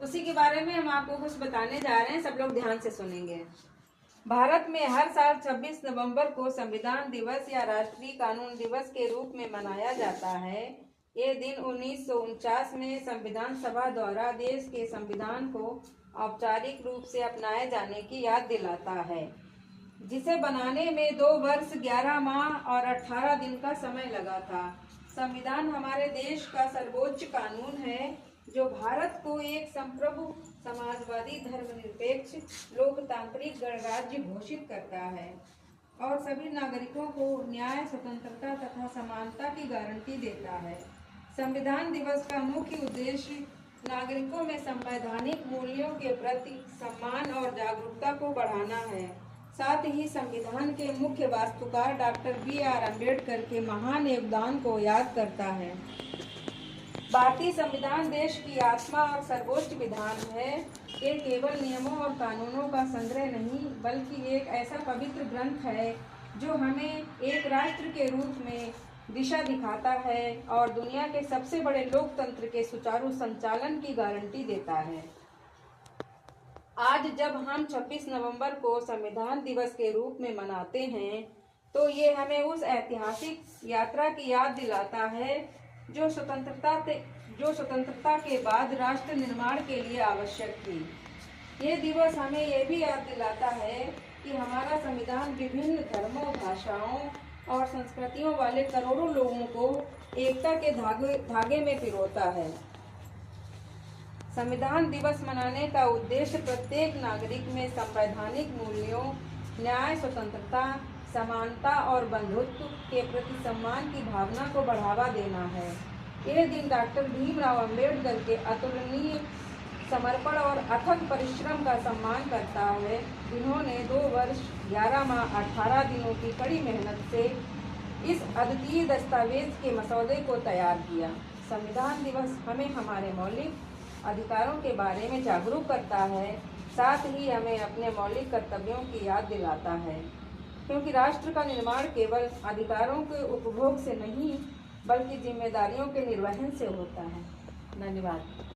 उसी के बारे में हम आपको कुछ बताने जा रहे हैं, सब लोग ध्यान से सुनेंगे। भारत में हर साल 26 नवंबर को संविधान दिवस या राष्ट्रीय कानून दिवस के रूप में मनाया जाता है। ये दिन 1949 में संविधान सभा द्वारा देश के संविधान को औपचारिक रूप से अपनाए जाने की याद दिलाता है, जिसे बनाने में 2 वर्ष 11 माह और 18 दिन का समय लगा था। संविधान हमारे देश का सर्वोच्च कानून है, जो भारत को एक संप्रभु समाजवादी धर्मनिरपेक्ष लोकतांत्रिक गणराज्य घोषित करता है और सभी नागरिकों को न्याय, स्वतंत्रता तथा समानता की गारंटी देता है। संविधान दिवस का मुख्य उद्देश्य नागरिकों में संवैधानिक मूल्यों के प्रति सम्मान और जागरूकता को बढ़ाना है। साथ ही संविधान के मुख्य वास्तुकार डॉक्टर B.R. अम्बेडकर के महान योगदान को याद करता है। भारतीय संविधान देश की आत्मा और सर्वोच्च विधान है। ये केवल नियमों और कानूनों का संग्रह नहीं, बल्कि एक ऐसा पवित्र ग्रंथ है जो हमें एक राष्ट्र के रूप में दिशा दिखाता है और दुनिया के सबसे बड़े लोकतंत्र के सुचारू संचालन की गारंटी देता है। आज जब हम 26 नवंबर को संविधान दिवस के रूप में मनाते हैं, तो ये हमें उस ऐतिहासिक यात्रा की याद दिलाता है जो स्वतंत्रता के बाद राष्ट्र निर्माण के लिए आवश्यक थी। ये दिवस हमें यह भी याद दिलाता है कि हमारा संविधान विभिन्न धर्मों, भाषाओं और संस्कृतियों वाले करोड़ों लोगों को एकता के धागे में पिरोता है। संविधान दिवस मनाने का उद्देश्य प्रत्येक नागरिक में संवैधानिक मूल्यों, न्याय, स्वतंत्रता, समानता और बंधुत्व के प्रति सम्मान की भावना को बढ़ावा देना है। यह दिन डॉक्टर भीमराव अम्बेडकर के अतुलनीय समर्पण और अथक परिश्रम का सम्मान करता है, जिन्होंने 2 वर्ष 11 माह 18 दिनों की कड़ी मेहनत से इस अद्वितीय दस्तावेज के मसौदे को तैयार किया। संविधान दिवस हमें हमारे मौलिक अधिकारों के बारे में जागरूक करता है, साथ ही हमें अपने मौलिक कर्तव्यों की याद दिलाता है, क्योंकि राष्ट्र का निर्माण केवल अधिकारों के उपभोग से नहीं, बल्कि जिम्मेदारियों के निर्वहन से होता है। धन्यवाद।